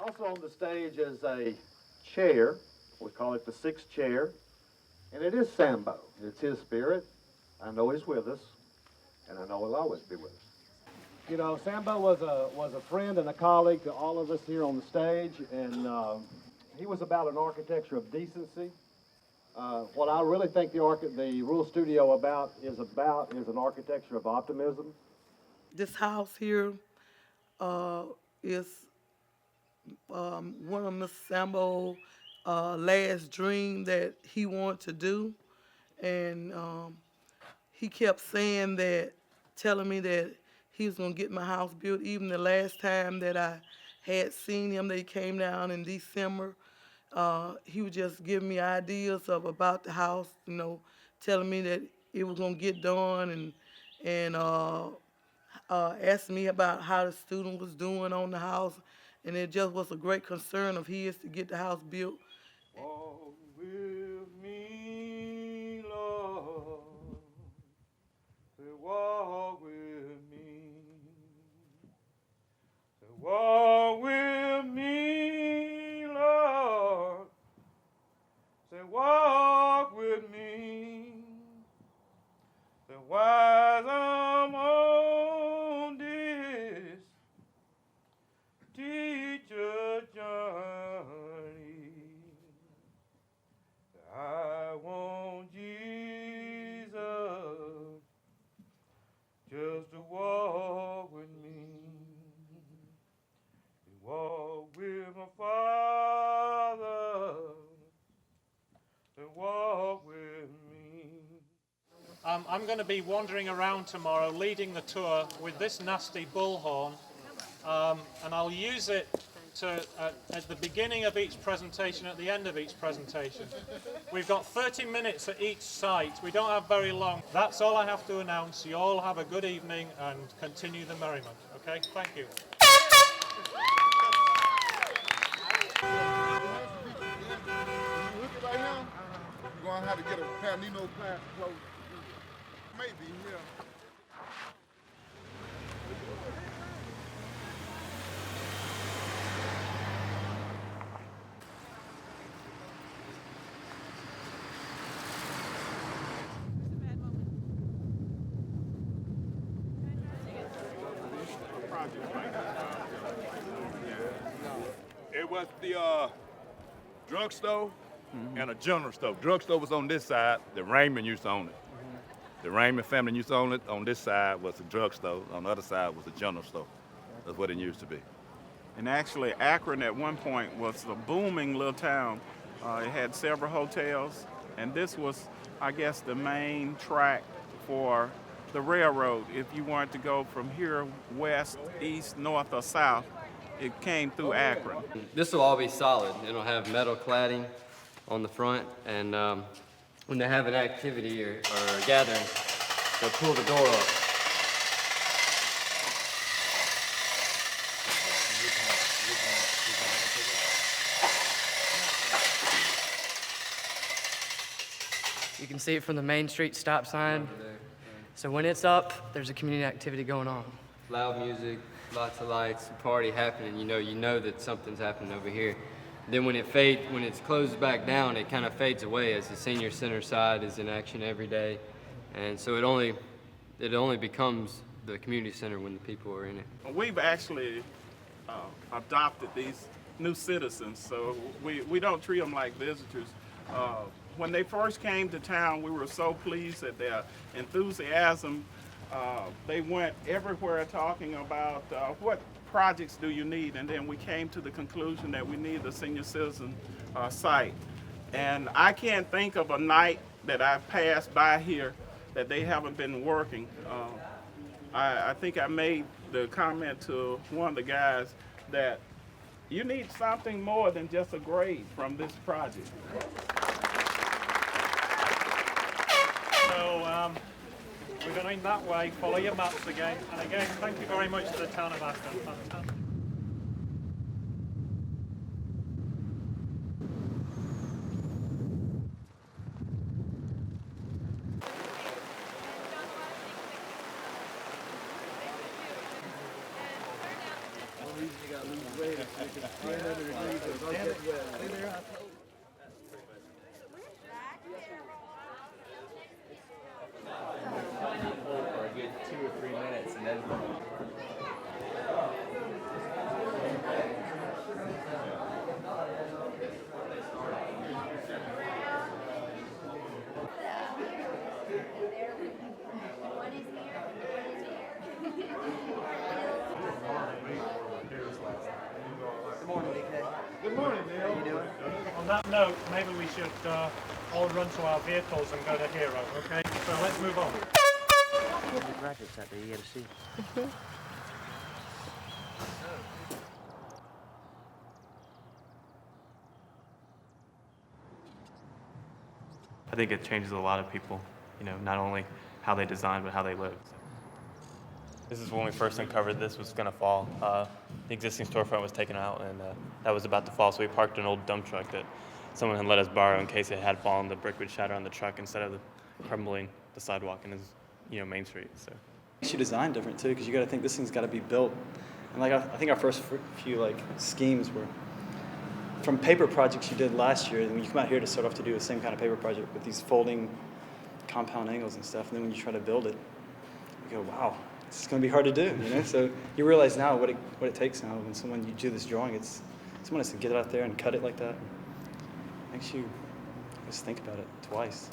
Also on the stage is a chair. We call it the sixth chair. And it is Sambo. It's his spirit. I know he's with us. And I know he'll always be with us. You know, Sambo was a friend and a colleague to all of us here on the stage. And he was about an architecture of decency. What I really think the Rural Studio is an architecture of optimism. This house here is one of Mr. Sambo's last dream that he wanted to do, and he kept saying that, telling me that he was gonna get my house built. Even the last time that I had seen him, that he came down in December, he would just give me ideas about the house, you know, telling me that it was gonna get done, and asking me about how the student was doing on the house, and it just was a great concern of his to get the house built. Walk with me, Lord. Say, walk with me. Say, walk with me, Lord. Say, walk with me. Say, wise I'm on this teacher journey. I want Jesus just to walk with me. To walk with my Father. To walk with me. I'm going to be wandering around tomorrow leading the tour with this nasty bullhorn, and I'll use it at the beginning of each presentation, at the end of each presentation. We've got 30 minutes at each site. We don't have very long. That's all I have to announce. You all have a good evening and continue the merriment. Okay? Thank you. Right now, you're going to have to get a pair of Nino plant clothes. Maybe, yeah. It was the drugstore and a general store. Drugstore was on this side. The Raymond used to own it. The Raymond family used to own it. On this side was the drugstore. On the other side was the general store. That's what it used to be. And actually, Akron at one point was a booming little town. It had several hotels, and this was, I guess, the main track for the railroad. If you wanted to go from here west, east, north, or south, it came through Akron. This will all be solid. It'll have metal cladding on the front, and when they have an activity or a gathering, they'll pull the door up. You can see it from the Main Street stop sign. So when it's up, there's a community activity going on. Loud music, lots of lights, a party happening. You know that something's happening over here. Then when it's closed back down, it kind of fades away as the senior center side is in action every day, and so it only becomes the community center when the people are in it. We've actually adopted these new citizens, so we don't treat them like visitors. When they first came to town, we were so pleased at their enthusiasm. They went everywhere talking about what projects do you need, and then we came to the conclusion that we need the senior citizen site. And I can't think of a night that I've passed by here that they haven't been working. I think I made the comment to one of the guys that you need something more than just a grade from this project. So we're going that way. Follow your maps again. And again, thank you very much to the town of Aston. Fantastic. One reason you got For a good 2 or 3 minutes, and then. Good morning, D.K. Good morning, Neil. How you doing? On that note, maybe we should all run to our vehicles and go to Hero, okay? So let's move on. The graduates out there, you gotta see. I think it changes a lot of people, you know, not only how they design, but how they live. This is when we first uncovered this was going to fall. The existing storefront was taken out, and that was about to fall, so we parked an old dump truck that someone had let us borrow in case it had fallen. The brick would shatter on the truck instead of crumbling the sidewalk in Main Street. So Makes you design different too, because you got to think this thing's got to be built. And like I think our first few schemes were from paper projects you did last year. And when you come out here to start off to do the same kind of paper project with these folding compound angles and stuff, and then when you try to build it, you go, wow, this is going to be hard to do. You know, so you realize now what it takes now when you do this drawing. It's someone has to get it out there and cut it like that. Makes you just think about it twice.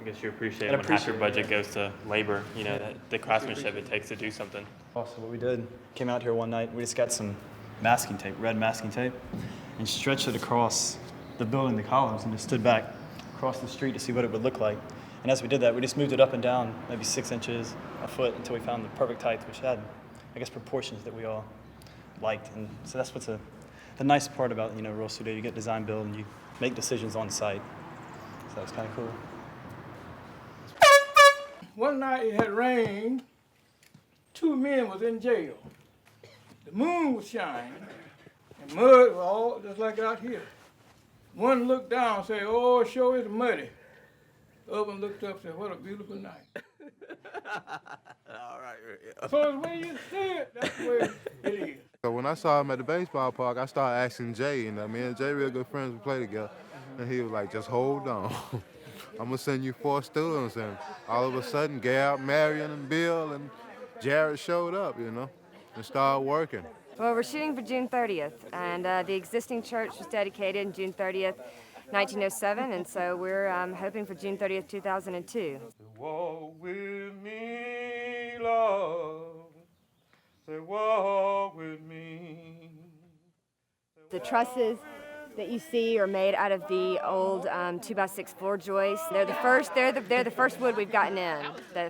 I guess you appreciate when half your budget goes to labor, you know, the craftsmanship it takes to do something. Also, what we did, came out here one night, we just got some masking tape, red masking tape, and stretched it across the building, the columns, and just stood back across the street to see what it would look like. And as we did that, we just moved it up and down, maybe 6 inches, a foot, until we found the perfect height, which had, I guess, proportions that we all liked. And so that's what's the nice part about, Rural Studio. You get design build, and you make decisions on site. So that was kind of cool. One night it had rained, 2 men was in jail. The moon was shining, and mud was all just like out here. One looked down and said, "Oh, sure is muddy." The other one looked up and said, "What a beautiful night." All right, yeah. So the way you see it, that's the way it is. So when I saw him at the baseball park, I started asking Jay, and me and Jay real good friends, we play together, and he was like, "Just hold on. I'm gonna send you 4 students," and all of a sudden, Gab, Marion, and Bill, and Jared showed up, and started working. Well, we're shooting for June 30th, and the existing church was dedicated in June 30th, 1907, and so we're hoping for June 30th, 2002. Walk with me, Lord. Say, walk with me. The trusses that you see are made out of the old 2x6 floor joists. They're the first wood we've gotten in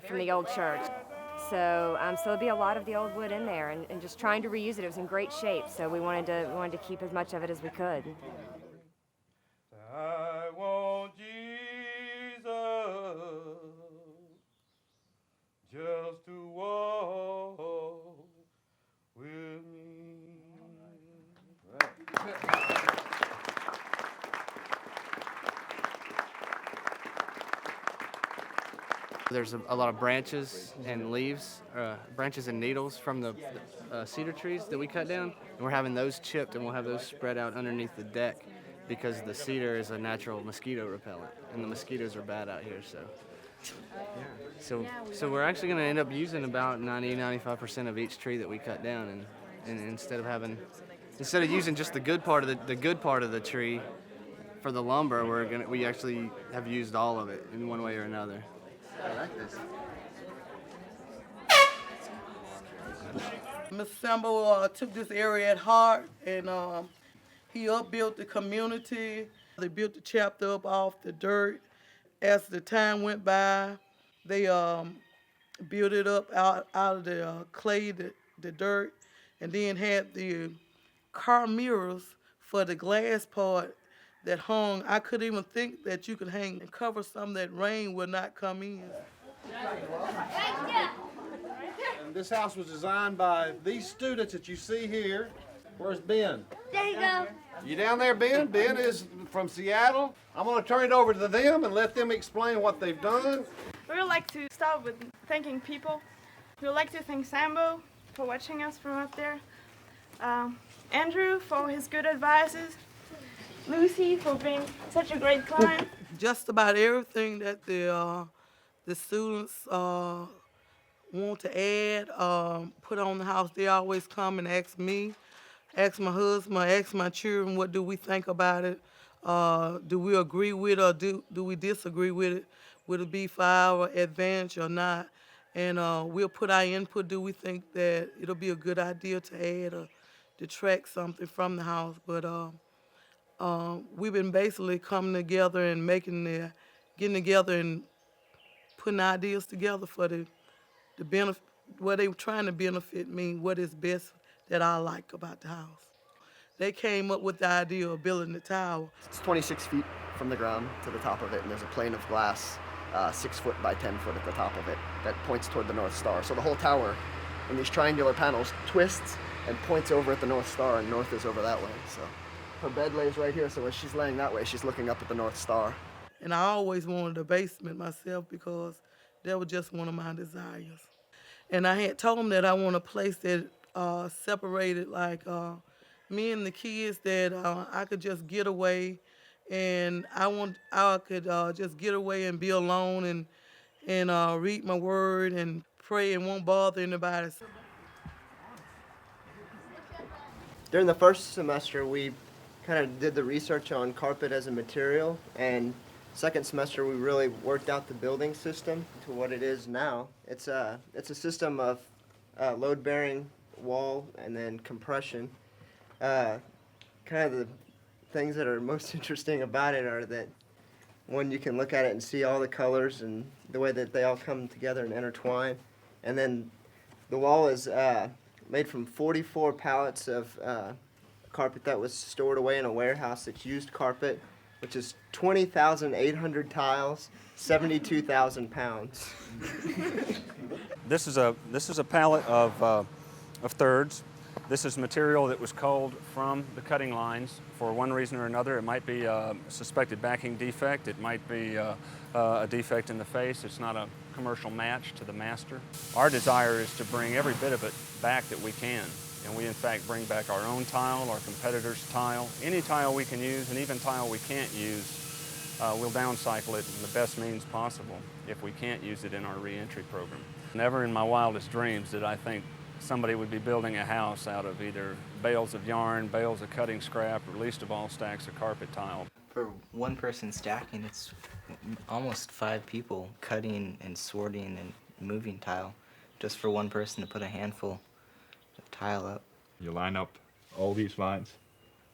from the old church. So there'll be a lot of the old wood in there, and just trying to reuse it. It was in great shape, so we wanted to keep as much of it as we could. I want Jesus just to walk with me. There's a lot of branches and leaves, branches and needles from the cedar trees that we cut down, and we're having those chipped, and we'll have those spread out underneath the deck because the cedar is a natural mosquito repellent, and the mosquitoes are bad out here. So we're actually going to end up using about 90-95% of each tree that we cut down, and instead of using just the good part of the tree for the lumber, we actually have used all of it in one way or another. I like this. Mr. Samuel took this area at heart, and he upbuilt the community. They built the chapter up off the dirt. As the time went by, they built it up out of the clay, the dirt, and then had the car mirrors for the glass part that hung. I couldn't even think that you could hang and cover something that rain would not come in. And this house was designed by these students that you see here. Where's Ben? There you go. You down there, Ben? Ben is from Seattle. I'm going to turn it over to them and let them explain what they've done. We would like to start with thanking people. We would like to thank Sambo for watching us from up there. Andrew for his good advices, Lucy for being such a great client. Just about everything that the students want to add, put on the house, they always come and ask me, ask my husband, ask my children, what do we think about it? Do we agree with it or do we disagree with it? Will it be for our advantage or not? And we'll put our input. Do we think that it'll be a good idea to add or detract something from the house? But we've been basically coming together and getting together and putting ideas together for the benefit, what they were trying to benefit me, what is best that I like about the house. They came up with the idea of building the tower. It's 26 feet from the ground to the top of it, and there's a plane of glass 6 foot by 10 foot at the top of it that points toward the North Star. So the whole tower in these triangular panels twists and points over at the North Star, and north is over that way. So her bed lays right here, so as she's laying that way, she's looking up at the North Star. And I always wanted a basement myself because that was just one of my desires. And I had told them that I want a place that separated, like me and the kids, that I could just get away, and I could just get away and be alone and read my word and pray and won't bother anybody. During the first semester, we kind of did the research on carpet as a material, and second semester we really worked out the building system to what it is now. It's a system of load-bearing wall and then compression. Kind of the things that are most interesting about it are that, one, you can look at it and see all the colors and the way that they all come together and intertwine. And then the wall is made from 44 pallets of carpet that was stored away in a warehouse. It's used carpet, which is 20,800 tiles, 72,000 pounds. This is a pallet of thirds. This is material that was culled from the cutting lines for one reason or another. It might be a suspected backing defect. It might be a defect in the face. It's not a commercial match to the master. Our desire is to bring every bit of it back that we can. And we, in fact, bring back our own tile, our competitors' tile, any tile we can use, and even tile we can't use, we'll downcycle it in the best means possible if we can't use it in our reentry program. Never in my wildest dreams did I think somebody would be building a house out of either bales of yarn, bales of cutting scrap, or least of all stacks of carpet tile. For one person stacking, it's almost 5 people cutting and sorting and moving tile just for one person to put a handful of tile up. You line up all these lines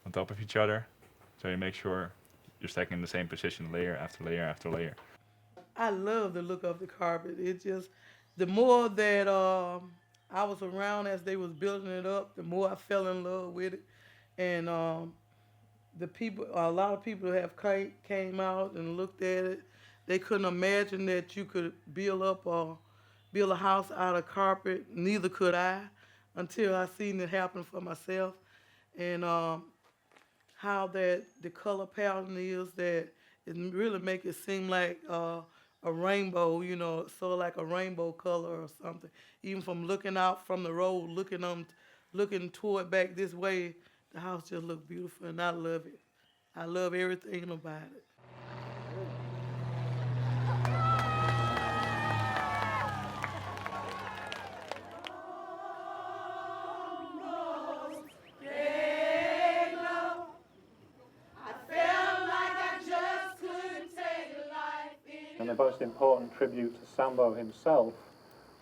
on top of each other, so you make sure you're stacking in the same position layer after layer after layer. I love the look of the carpet. It just, the more that I was around as they was building it up, the more I fell in love with it. And the people, a lot of people have came out and looked at it. They couldn't imagine that you could build a house out of carpet. Neither could I, until I seen it happen for myself. And how that the color pattern is, that it really make it seem like a rainbow, you know, sort of like a rainbow color or something. Even from looking out from the road, looking toward back this way, the house just looked beautiful, and I love it. I love everything about it. And the most important tribute to Sambo himself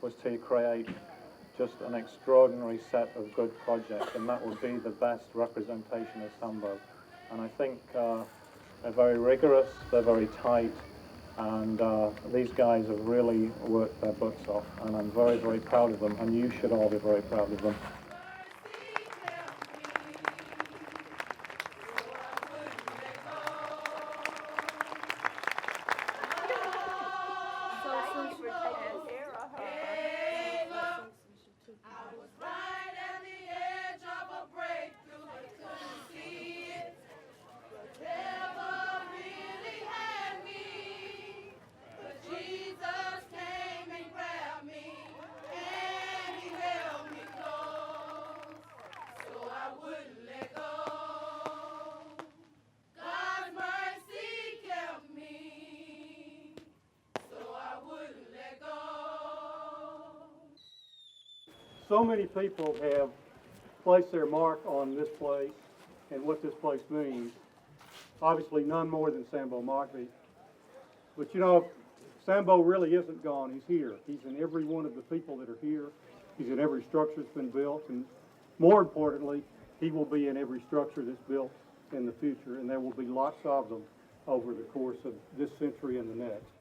was to create just an extraordinary set of good projects, and that would be the best representation of Sambo. And I think they're very rigorous, they're very tight, and these guys have really worked their butts off, and I'm very, very proud of them, and you should all be very proud of them. Jesus came and grabbed me, and he held me close. so many people have placed their mark on this place and what this place means. Obviously, none more than Samuel Mockbee. But you know, Sambo really isn't gone. He's here. He's in every one of the people that are here. He's in every structure that's been built. And more importantly, he will be in every structure that's built in the future. And there will be lots of them over the course of this century and the next.